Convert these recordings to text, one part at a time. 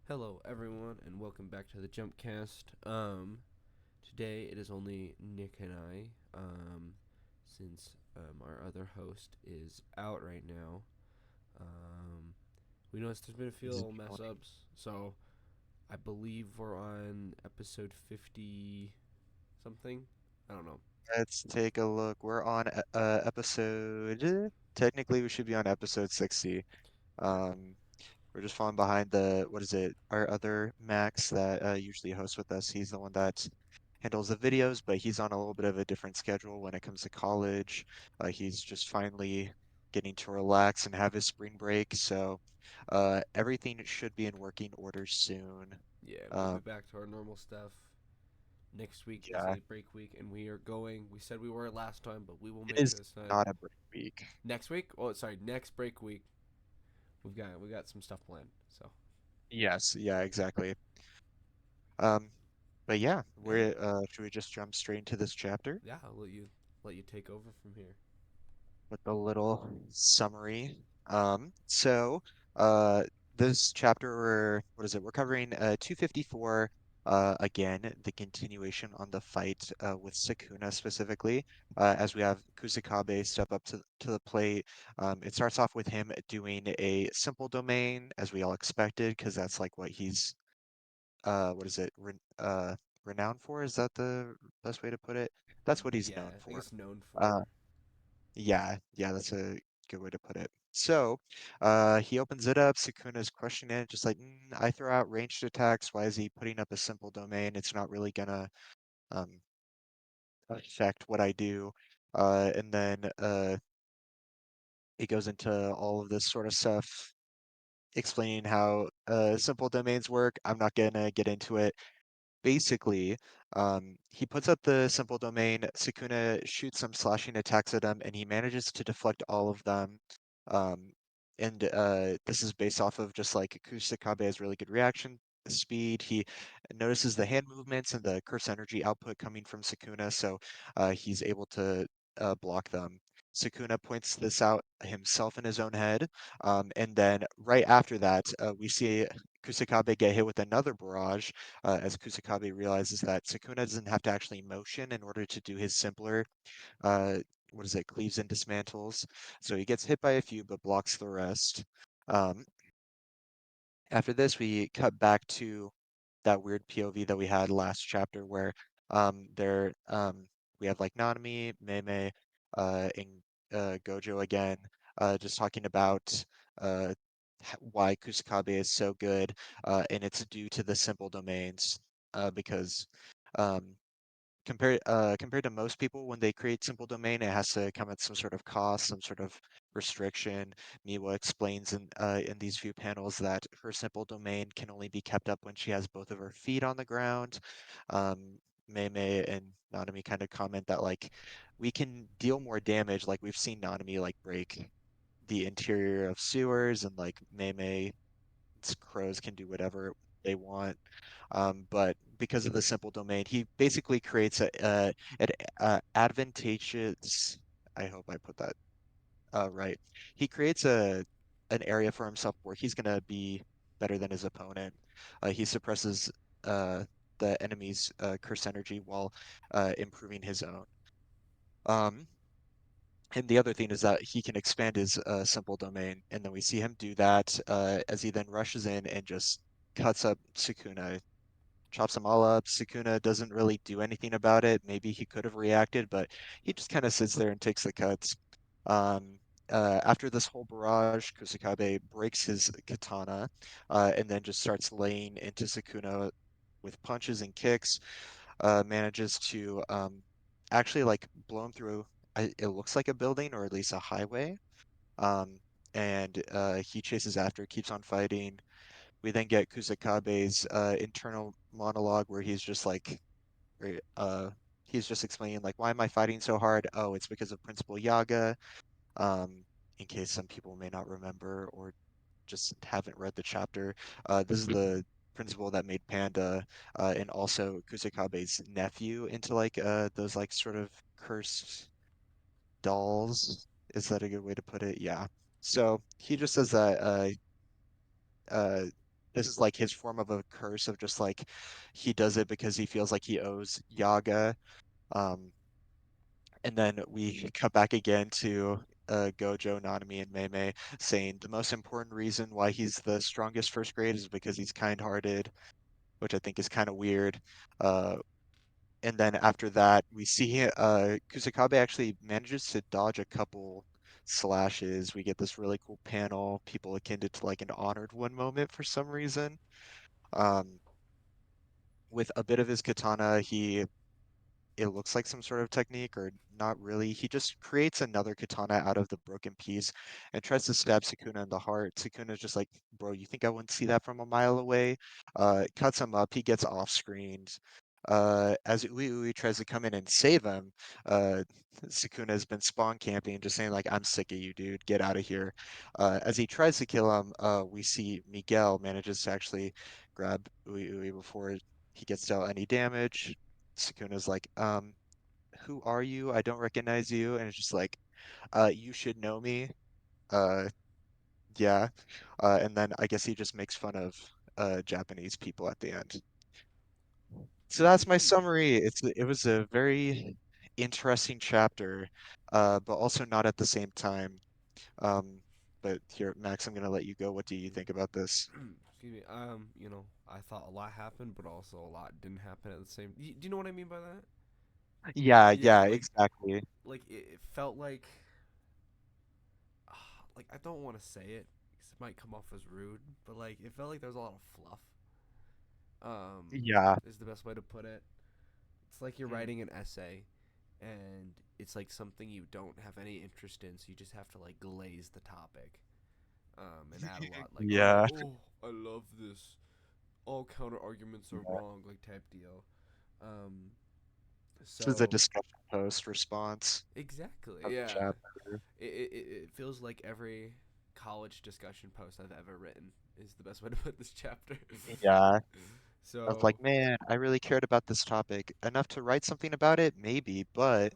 Hello, everyone, and welcome back to the Jumpcast. Today it is only Nick and I, since our other host is out right now. Um, we noticed there's been a few Is it little mess joining? ups, so I believe we're on episode 50 something. I don't know. Let's take a look. We're on episode. Technically, we should be on episode 60. Yeah, Um, we're just falling behind the what is it? Our other Max that usually hosts with us. He's the one that handles the videos, but he's on a little bit of a different schedule when it comes to college. He's just finally getting to relax and have his spring break, so everything should be in working order soon. yeah, we'll be Um, back to our normal stuff. Next week is yeah, a break week, and we are going. We said we were last time, but we will it make it is this time. not a break week. Next week? Oh, sorry, next break week. We got some stuff planned. So Yes, yeah, exactly. Um, but yeah, yeah, we're should we just jump straight into this chapter yeah. I'll let you take over from here. with a little summary? So uh this chapter what is it? We're covering 254 again, the continuation on the fight with Sukuna specifically. As we have Kusakabe step up to the plate. It starts off with him doing a simple domain as we all expected, because that's like what he's what is it? Renowned for? Is that the best way to put it? That's what he's Yeah, known I for. guess known Uh, for. yeah, that's a good way to put it. So, he opens it up. Sukuna's questioning it, just like, I throw out ranged attacks. Why is he putting up a simple domain? It's not really gonna um affect what I do. And then it goes into all of this sort of stuff, explaining how simple domains work. I'm not gonna get into it. Basically, he puts up the simple domain. Sukuna shoots some slashing attacks at him, and he manages to deflect all of them. Um, and this is based off of just like Kusakabe has really good reaction speed. He notices the hand movements and the curse energy output coming from Sukuna, so he's able to block them. Sukuna points this out himself in his own head, and then right after that, we see Kusakabe get hit with another barrage, as Kusakabe realizes that Sukuna doesn't have to actually motion in order to do his simpler, uh, what is it, cleaves and dismantles. So he gets hit by a few but blocks the rest. Um, After this, we cut back to that weird POV that we had last chapter where there we have like Nanami, Meme, and Gojo again, just talking about uh, why Kusakabe is so good, and it's due to the simple domains, because um, compared to most people, when they create simple domain, it has to come at some sort of cost, some sort of restriction. Miwa explains in these few panels that her simple domain can only be kept up when she has both of her feet on the ground. Meme and Nanami kind of comment that like we can deal more damage, like we've seen Nanami like break the interior of sewers, and like Meme crows can do whatever they want. But because of the simple domain, he basically creates an advantageous. I hope I put that right. He creates an area for himself where he's gonna be better than his opponent. He suppresses uh, the enemy's curse energy while improving his own. Um, and the other thing is that he can expand his simple domain, and then we see him do that as he then rushes in and just cuts up Sukuna, chops them all up. Sukuna doesn't really do anything about it. Maybe he could have reacted, but he just kind of sits there and takes the cuts. Um, After this whole barrage, Kusakabe breaks his katana, and then just starts laying into Sukuna with punches and kicks. Manages to actually like blow him through. It looks like a building, or at least a highway. Um, and he chases after, keeps on fighting. We then get Kusakabe's internal monologue where er, uh, he's just explaining like, why am I fighting so hard? Oh, it's because of Principal Yaga. Um, in case some people may not remember or just haven't read the chapter, this is the principal that made Panda, and also Kusakabe's nephew into like those like sort of cursed dolls. Is that a good way to put it? Yeah. So he just says that uh, this is like his form of a curse of just like he does it because he feels like he owes Yaga. Um, and then we cut back again to Gojo, Nanami, and Mei saying the most important reason why he's the strongest first grade is because he's kind-hearted, which I think is kind of weird. Uh, and then after that, we see Kusakabe actually manages to dodge a couple slashes. We get this really cool panel, people akin to like an honored one moment for some reason. Um, with a bit of his katana, it looks like some sort of technique or not really. He just creates another katana out of the broken piece and tries to stab Sukuna in the heart. Sukuna's just like, bro, you think I wouldn't see that from a mile away? Cuts him up. He gets off screens. As Ui tries to come in and save him, uh, Sukuna has been spawn camping, just saying like, I'm sick of you, dude. Get out of here. As he tries to kill him, we see Miguel manages to actually grab Ui before he gets dealt any damage. Sukuna's like, who are you? I don't recognize you. And it's just like, you should know me. Uh, yeah. And then I guess he just makes fun of Japanese people at the end. So that's my summary. It was a very interesting chapter, but also not at the same time. Um, but here, Max, I'm gonna let you go. What do you think about this? Excuse me. I thought a lot happened, but also a lot didn't happen at the same. Do you know what I mean by that? Yeah, Yeah, yeah, exactly. it felt like I don't want to say it because it might come off as rude, but like it felt like there was a lot of fluff. Yeah. Is the best way to put it. It's like you're Mm. writing an essay, and it's like something you don't have any interest in, so you just have to like glaze the topic, and add a lot like, Yeah. I love this. All counter arguments are Yeah. wrong, like type deal. Um, This is a so discussion post response exactly, of the yeah. chapter. It feels like every college discussion post I've ever written is the best way to put this chapter. Yeah. I was So, like, man, I really cared about this topic enough to write something about it, maybe, but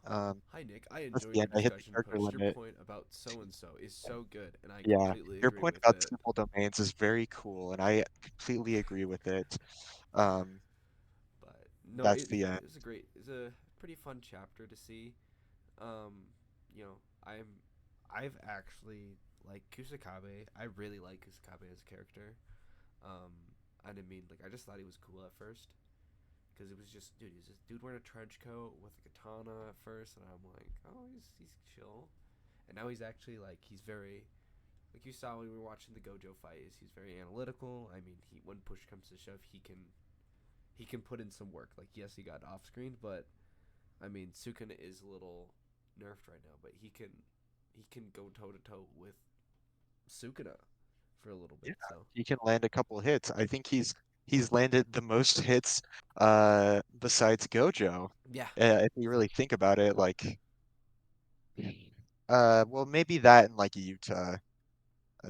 hi Nick, I that's enjoyed the your end. I hit the discussion character post. Your limit. point about so and so is so good, and I Yeah, completely your agree point with about it. simple domains is very cool, and I completely agree with it. Um, But no, that's the end. it was a great, it's a pretty fun chapter to see. Um, you know, I've actually like Kusakabe. I really like Kusakabe as a character. Um, I didn't mean like I just thought he was cool at first because it was just dude, he's this dude wearing a trench coat with a katana at first, and I'm like, oh, he's chill. And now he's actually like he's very like you saw when we were watching the Gojo fight. Is he's very analytical. I mean, he when push comes to shove, he can put in some work. Like yes, he got off screen, but I mean, Sukuna is a little nerfed right now, but he can go toe to toe with Sukuna for a little Yeah, bit. So he can land a couple hits. I think he's landed the most hits besides Gojo. yeah, If you really think about it, like well, maybe that and like Utah.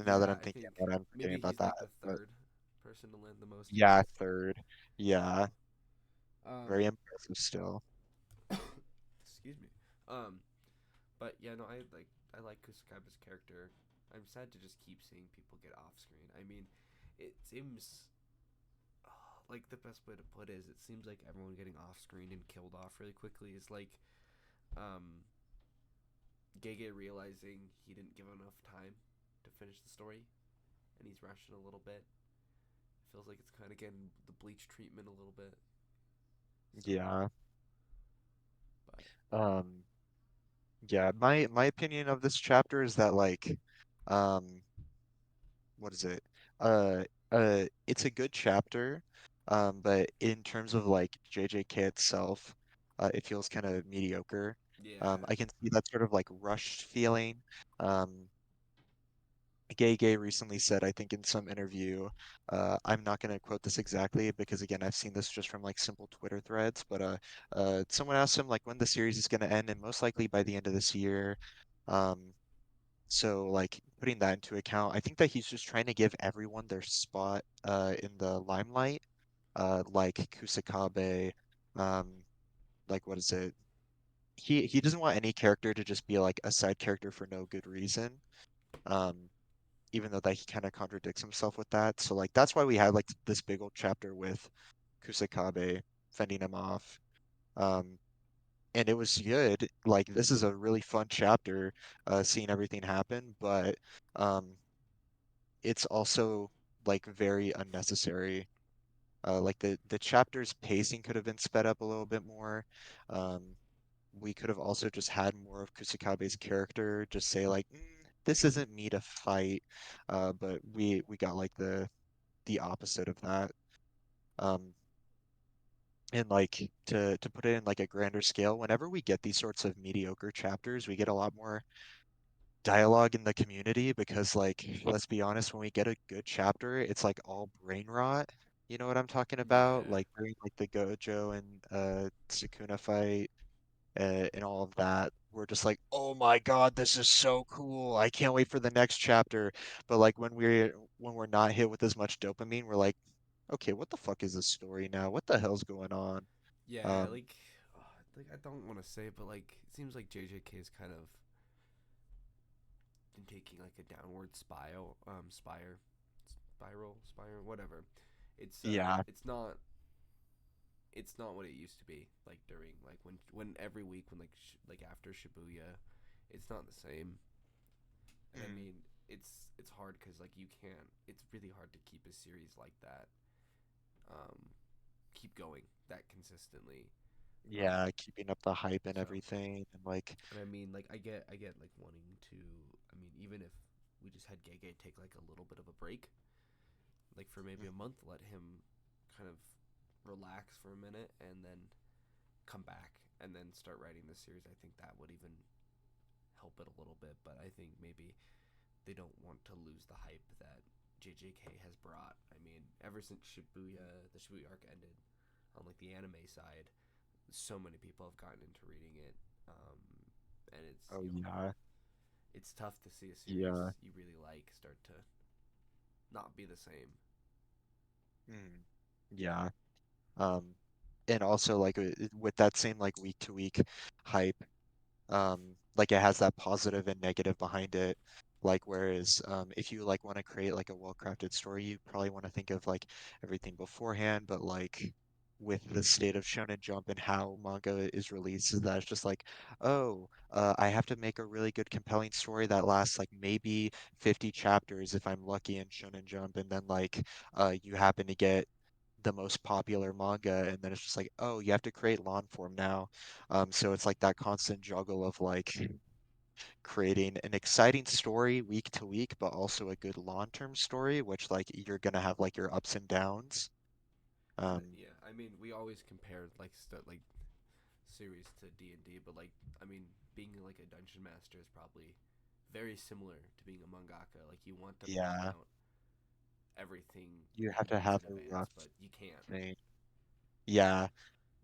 Now that yeah, I'm I thinking think about it, I'm forgetting maybe about he's that. like the But third person to land the most yeah, hits. third. Yeah, very Um, impressive still. excuse me. But yeah, no, I like Kusakabe's character. I'm sad to just keep seeing people get off screen. I mean, it seems like the best way to put it is it seems like everyone getting off screen and killed off really quickly is like um Gege realizing he didn't give enough time to finish the story, and he's rushing a little bit. Feels like it's kind of getting the bleach treatment a little bit. So, Yeah. but Um, yeah, my opinion of this chapter is that like um what is it? Uh it's a good chapter. But in terms of like JJK itself, it feels kind of mediocre. yeah, I can see that sort of like rushed feeling. Gay recently said, I think in some interview, I'm not going to quote this exactly because again, I've seen this just from like simple Twitter threads, but someone asked him like when the series is going to end, and most likely by the end of this year. Um, so like putting that into account, I think that he's just trying to give everyone their spot in the limelight, like Kusakabe, um, like what is it? He doesn't want any character to just be like a side character for no good reason. Um, even though that he kind of contradicts himself with that. So like that's why we had like this big old chapter with Kusakabe fending him off. Um, and it was good. Like this is a really fun chapter, seeing everything happen, but um, it's also like very unnecessary. Like the chapter's pacing could have been sped up a little bit more. Um, we could have also just had more of Kusakabe's character just say like, this isn't me to fight, but we got like the opposite of that. Um, and like to put it in like a grander scale, whenever we get these sorts of mediocre chapters, we get a lot more dialogue in the community because like let's be honest, when we get a good chapter, it's like all brain rot. You know what I'm talking about? Yeah. Like during like the Gojo and Sukuna fight, and all of that. We're just like, oh my God, this is so cool. I can't wait for the next chapter. But like when we're not hit with as much dopamine, we're like, okay, what the fuck is this story now? What the hell's going on? Yeah, Um, like I don't want to say it, but like it seems like JJK is kind of been taking like a downward spiral, whatever. yeah. It's not what it used to be. Like during like when every week when like after Shibuya, it's not the same. And I Mm, mean, it's hard because like you can't. It's really hard to keep a series like that. Keep going that consistently. Um, yeah, keeping up the hype and so everything, and like, and I mean, like I get like wanting to. I mean, even if we just had Gege take like a little bit of a break, like for maybe a month, let him kind of relax for a minute and then come back and then start writing the series. I think that would even help it a little bit. But I think maybe they don't want to lose the hype that JJK has brought. I mean, ever since the Shibuya arc ended, on like the anime side, so many people have gotten into reading it, and oh yeah, it's tough to see a series yeah, you really like start to not be the same. mm, yeah. Um, and also like with that same like week to week hype, like it has that positive and negative behind it. Like whereas if you like want to create like a well-crafted story, you probably want to think of like everything beforehand, but like with the state of Shonen Jump and how manga is released, is that it's just like, oh, I have to make a really good compelling story that lasts like maybe 50 chapters if I'm lucky in Shonen Jump, and then like you happen to get the most popular manga, and then it's just like, oh, you have to create long form now. So it's like that constant juggle of like creating an exciting story week to week, but also a good long-term story, which like you're gonna have like your ups and downs. And Um, yeah, I mean, we always compared like series to D&D, but like I mean, being like a dungeon master is probably very similar to being a mangaka. Like you want to plan yeah, out everything you have like to months have in a advance, rough but you can't. thing. Yeah,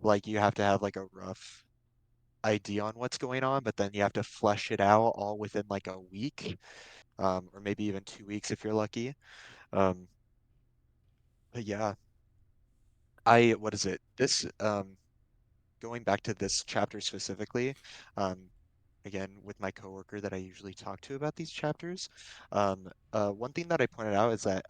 like you have to have like a rough idea on what's going on, but then you have to flesh it out all within like a week, or maybe even 2 weeks if you're lucky. Um, but yeah, what is it? This going back to this chapter specifically, um, again with my coworker that I usually talk to about these chapters, one thing that I pointed out is that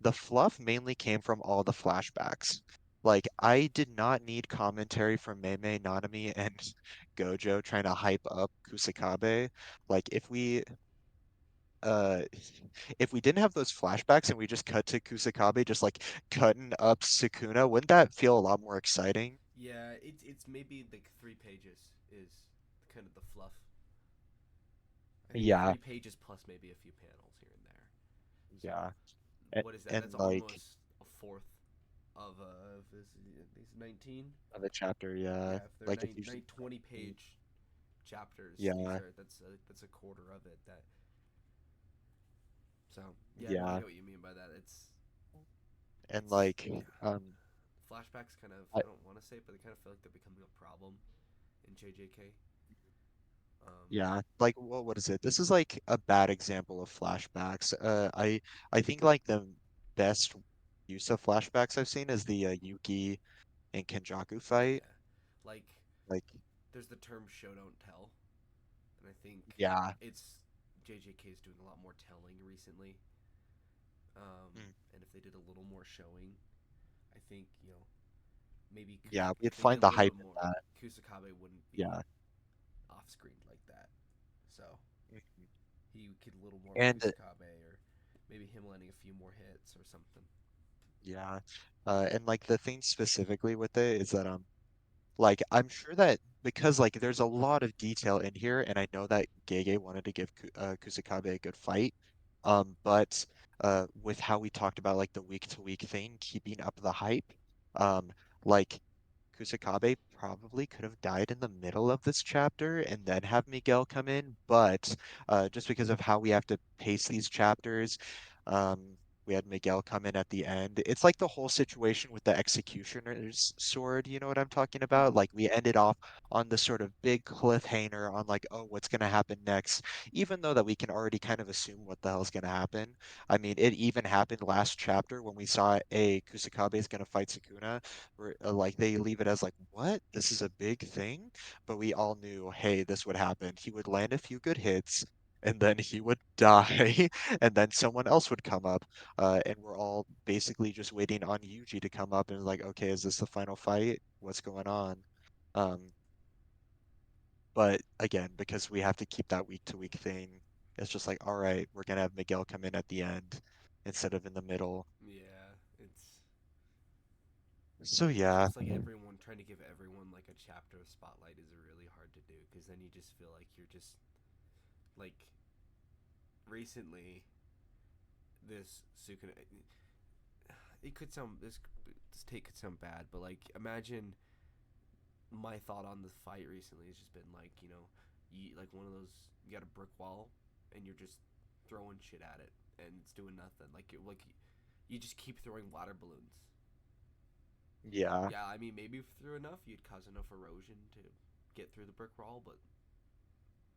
the fluff mainly came from all the flashbacks. Like I did not need commentary from Mei Nanami and Gojo trying to hype up Kusakabe. Like uh if we didn't have those flashbacks and we just cut to Kusakabe just like cutting up Sukuna, wouldn't that feel a lot more exciting? Yeah, it's maybe like 3 pages is kind of the fluff. I think Yeah, 3 pages plus maybe a few panels here and there. So yeah. what is that? And That's like almost a fourth of this. These 19. of a chapter, yeah. Yeah, if they're Like it's usually 20 19. page chapters, these Yeah, are that's a quarter of it. That so yeah, no, I yeah. get what you mean by that. And It's like yeah, flashbacks kind of I, I don't want to say it, but they kind of feel like they're becoming a problem in JJK. Um, yeah, like what is it? This is like a bad example of flashbacks. I think like the best use of flashbacks I've seen is the Yuki and Kenjaku fight. yeah, like Like there's the term show don't tell, and I think yeah, it's JJK is doing a lot more telling recently. Mm. And if they did a little more showing, I think maybe Yeah, if we'd they did find a the little hype bit in more, that. Kusakabe wouldn't be Yeah. off screen like that. So Mhm. he could a little more And Kusakabe, or maybe him landing a few more hits or something. yeah, and like the thing specifically with it is that like I'm sure that because like there's a lot of detail in here, and I know that Gege wanted to give Kusakabe a good fight, but with how we talked about like the week to week thing, keeping up the hype, um, like Kusakabe probably could have died in the middle of this chapter and then have Miguel come in, but just because of how we have to pace these chapters, we had Miguel come in at the end. It's like the whole situation with the executioner's sword, you know what I'm talking about? Mm-hmm. Like we ended off on this sort of big cliffhanger on like, oh, what's gonna happen next? Even though that we can already kind of assume what the hell's gonna happen. I mean, it even happened last chapter when we saw a Kusakabe is gonna fight Sukuna where like they leave it as like, what? This is a big thing? But we all knew, hey, this would happen. He would land a few good hits, and then he would die, and then someone else would come up. And we're all basically just waiting on Yuji to come up and like, okay, is this the final fight? What's going on? Um, but again, because we have to keep that week to week thing, it's just like, all right, we're gonna have Miguel come in at the end instead of in the middle. Yeah, So it's yeah, just like everyone trying to give everyone like a chapter of spotlight is really hard to do, because then you just feel like you're just like recently this Sukuna. It could sound this take could sound bad, but like imagine my thought on the fight recently has just been like you like one of those, you got a brick wall and you're just throwing shit at it and it's doing nothing. Like you just keep throwing water balloons. yeah, Yeah, I mean maybe if you threw enough, you'd cause enough erosion to get through the brick wall, but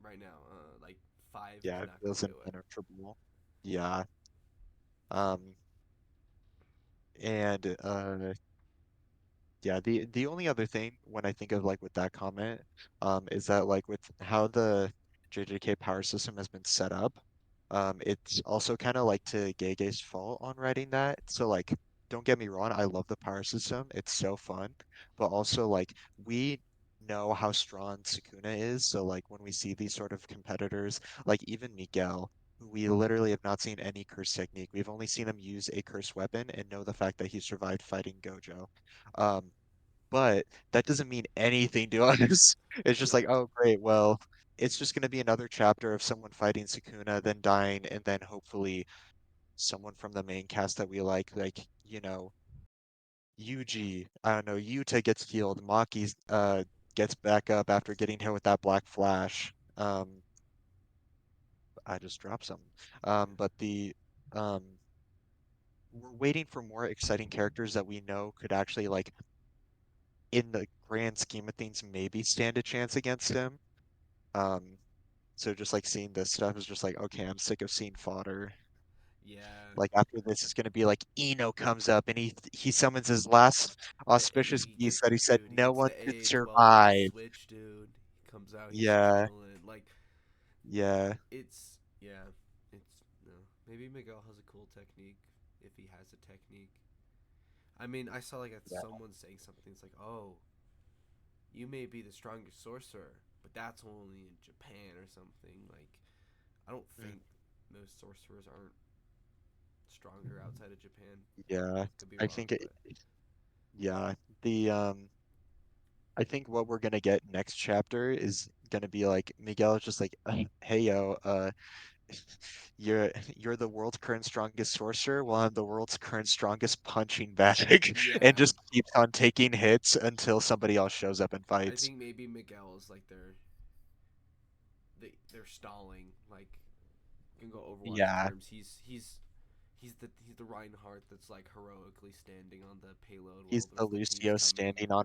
right now, like five is yeah, it not gonna feels do it. impenetrable. Yeah. Um, and yeah, the only other thing when I think of like with that comment, is that like with how the JJK power system has been set up, it's also kind of like to Gege's fault on writing that. So like, don't get me wrong, I love the power system. It's so fun, but also like we know how strong Sukuna is. So like when we see these sort of competitors, like even Miguel, who we literally have not seen any curse technique. We've only seen him use a curse weapon and know the fact that he survived fighting Gojo. Um, but that doesn't mean anything to us. It's just like, Yeah, oh, great. Well, it's just going to be another chapter of someone fighting Sukuna, then dying, and then hopefully someone from the main cast that we like, Yuji, I don't know, Yuta gets healed, Maki gets back up after getting hit with that black flash. I just dropped something. yeah, But the um we're waiting for more exciting characters that we know could actually like in the grand scheme of things maybe stand a chance against him. Um, so just like seeing this stuff is just like, okay, I'm sick of seeing fodder. yeah. Like after this is gonna be like Eno comes up and he summons his last And auspicious he beast gets, that he said dude, he no gets one the could AA-12 with the survive. switch, dude. He comes out, he's Yeah, chilling. Like yeah, it's yeah, it's no. Maybe Miguel has a cool technique if he has a technique. I mean, I saw like yeah. someone saying something. It's like, oh, you may be the strongest sorcerer, but that's only in Japan or something. Like, I don't Mm, think most sorcerers aren't stronger outside of Japan. yeah. Could be I wrong, think it, but yeah. The I think what we're gonna get next chapter is gonna be like Miguel is just like, hey yo, you're the world's current strongest sorcerer, while I'm the world's current strongest punching bag, and yeah, just keeps on taking hits until somebody else shows up and I fights. think maybe Miguel is like they're stalling. Like, you can go Overwatch Yeah, terms. He's the Reinhardt that's like heroically standing on the payload he's while the the rest of the team's Lucio coming. standing on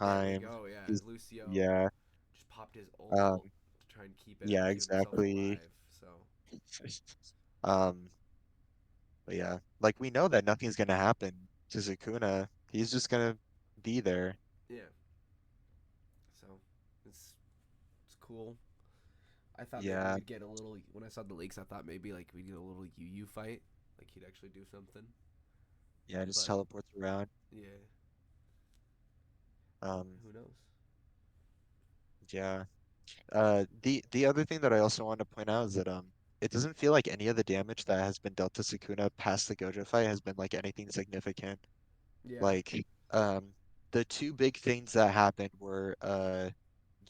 There we overtime. go. Yeah, He's Lucio yeah, just popped his um, ult to try and yeah, keep himself exactly. alive. So Um, but yeah, like we know that nothing's gonna happen to Sukuna. He's just gonna be there. yeah, so it's it's cool. I thought maybe Yeah, we'd get a little. When I saw the leaks, I thought maybe like we'd get a little UU fight, like he'd actually do something. yeah, just But teleports around. yeah, Um, who knows? yeah. The other thing that I also want to point out is that it doesn't feel like any of the damage that has been dealt to Sukuna past the Gojo fight has been like anything significant. Yeah, Like the two big things that happened were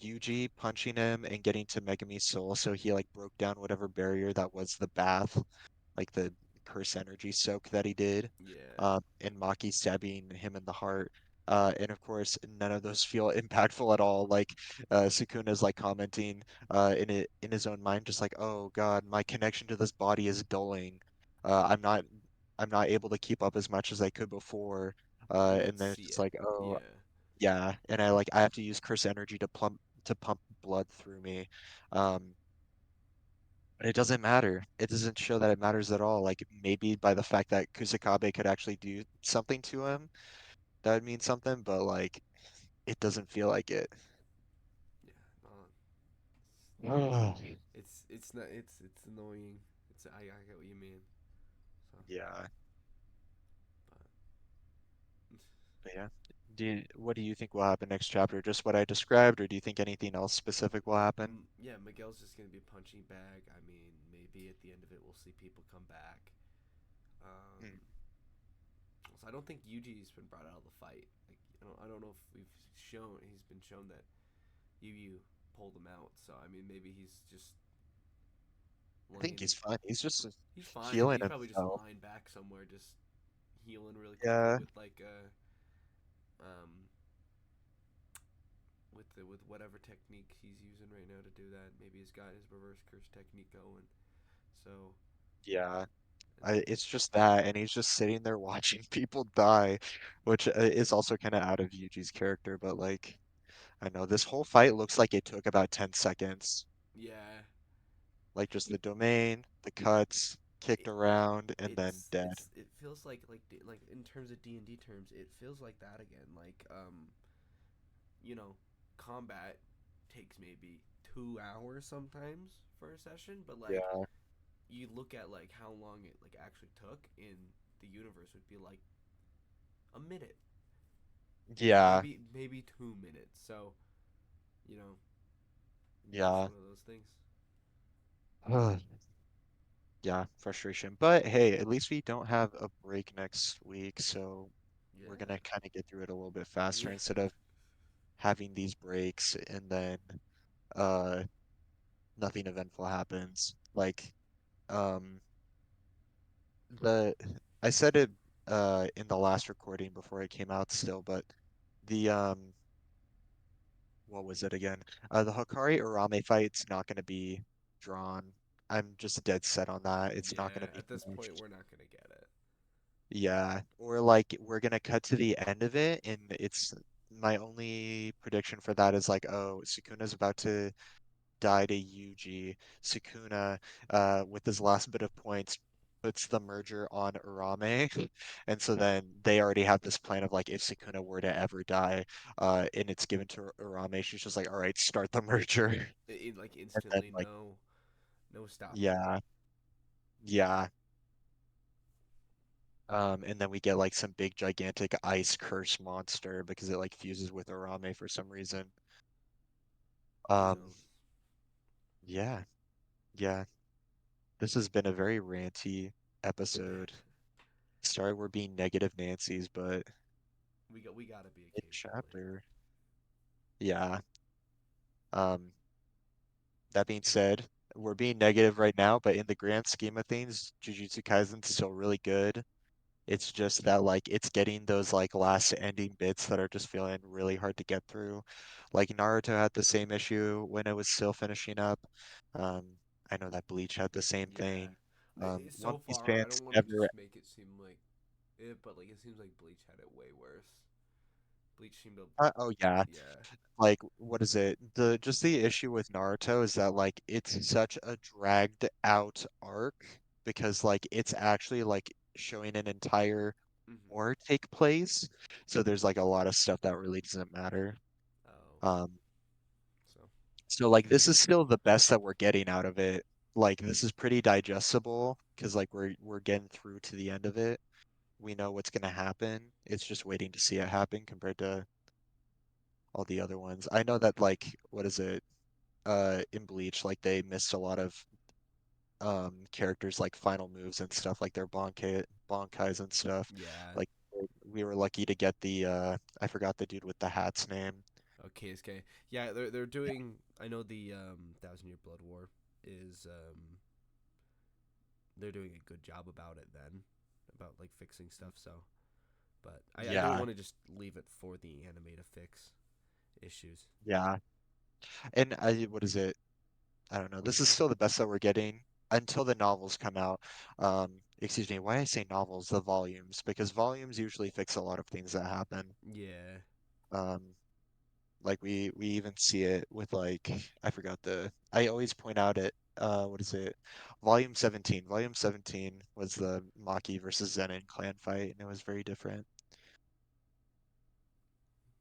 Yuji punching him and getting to Megami's soul, so he like broke down whatever barrier that was the bath, like the curse energy soak that he did, yeah, and Maki stabbing him in the heart. And of course, none of those feel impactful at all. Like Sukuna's like commenting in his own mind, just like, "Oh God, my connection to this body is dulling. I'm not I'm not able to keep up as much as I could before." you could And then it's see just it. like, "Oh, Yeah, yeah," and I have to use curse energy to pump blood through me. Um, but it doesn't matter. It doesn't show that it matters at all. Like maybe by the fact that Kusakabe could actually do something to him, that would mean something, but like it doesn't feel like it. yeah. Ugh. It's not it's annoying. I get what you mean. So, Yeah. but But yeah. What do you think will happen next chapter? Just what I described, or do you think anything else specific will happen? Yeah, Miguel's just gonna be a punching bag. I mean, maybe at the end of it, we'll see people come back. Um, Hmm. so I don't think Yuji's been brought out of the fight. Like, I don't know if he's been shown that Yu pulled him out. So I mean, maybe he's just I think laying. he's fine. He's just He's fine, but healing he's probably just himself. lying back somewhere, just healing really quickly Yeah. with like um with whatever technique he's using right now to do that. Maybe he's got his reverse curse technique going. So Yeah. and then It's just that, and he's just sitting there watching people die, which is also kind of out of Yuji's character. But like, I know this whole fight looks like it took about 10 seconds. yeah, Like just the domain, the cuts, kicked it, around, and then dead. it feels like in terms of D&D terms, it feels like that again. Like you know, combat takes maybe 2 hours sometimes for a session, but like Yeah, you look at like how long it like actually took in the universe would be like a minute, yeah, maybe 2 minutes. So you know, just yeah. one of those things. Ugh. Yeah, frustration. But hey, at least we don't have a break next week, so we're Yeah, gonna kind of get through it a little bit faster yeah, instead of having these breaks and then uh nothing eventful happens. Like um the I said it in the last recording before it came out still, but the what was it again? The Hikari Urame fight's not gonna be drawn. I'm just dead set on that. It's not gonna yeah. be At this point, finished. we're not gonna get it. Yeah. Or like we're gonna cut to the end of it and it's my only prediction for that is like, oh, Sukuna's about to die to Yuji. Sukuna, with his last bit of points, puts the merger on Urame. And so then they already have this plan of like if Sukuna were to ever die, and it's given to Urame, she's just like, all right, start the merger. Like And then instantly, like, no stopping it. yeah, yeah. And then we get like some big gigantic ice curse monster because it like fuses with Urame for some reason. Who Um, knows? yeah, yeah. This has been a very ranty episode. Sorry we're being negative Nancy's, but We gotta be mid occasionally. chapter. Yeah. Um, that being said, we're being negative right now, but in the grand scheme of things, Jujutsu Kaisen's still really good. It's just that like it's getting those like last ending bits that are just feeling really hard to get through. Like Naruto had the same issue when it was still finishing up. Um, I know that Bleach had the same Yeah. thing. One So Piece far, I fans don't want to never just make it seem like it, but like it seems like Bleach had it way worse. Bleach seemed to, oh yeah, yeah, like what is it? The issue with Naruto is that like it's such a dragged out arc because like it's actually like showing an entire mm-hmm. war take place. So there's like a lot of stuff that really doesn't matter. Oh, Um, so. So like this is still the best that we're getting out of it. Like this is pretty digestible because like we're getting through to the end of it. We know what's gonna happen. It's just waiting to see it happen compared to all the other ones. I know that like what is it? In Bleach, like they missed a lot of characters like final moves and stuff, like their Bankais and stuff. Yeah. Like we were lucky to get the I forgot the dude with the hat's name. Okay, okay. Yeah, they're doing. I know the 1,000 Year Blood War is they're doing a good job about it then, about like fixing stuff. So, but I don't Yeah, want to just leave it for the anime to fix issues. yeah. And what is it? I don't know. This is still the best that we're getting until the novels come out. Excuse me, why I say novels, the volumes, because volumes usually fix a lot of things that happen. Yeah. Um, like we even see it with like I forgot I always point out it what is it? Volume 17. Volume 17 was the Maki versus Zenin clan fight, and it was very different.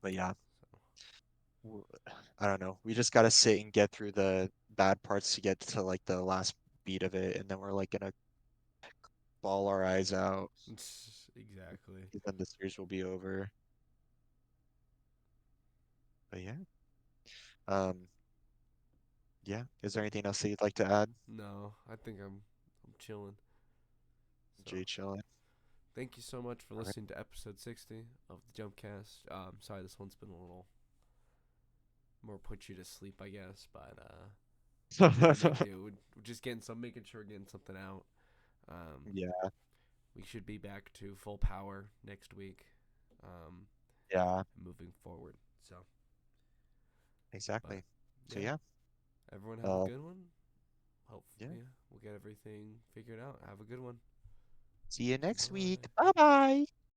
But yeah, So w- I don't know. We just gotta sit and get through the bad parts to get to like the last beat of it, and then we're like gonna bawl our eyes out, exactly. and then the series will be over. But yeah, um, yeah. Is there anything else that you'd like to add, No, I think I'm chilling. So Jay? Chilling. thank you so much for All listening to episode 60 of the Jumpcast. Sorry this one's been a little more put you to sleep, I guess, but what are you gonna right. do? We're just making sure we're getting something out. Um, Yeah, we should be back to full power next week, um, yeah, moving forward. So, but exactly. So yeah, yeah, everyone have a uh, good one. Hope yeah. yeah, we'll get everything figured out. Have a good one. See you next week. Bye. Bye bye.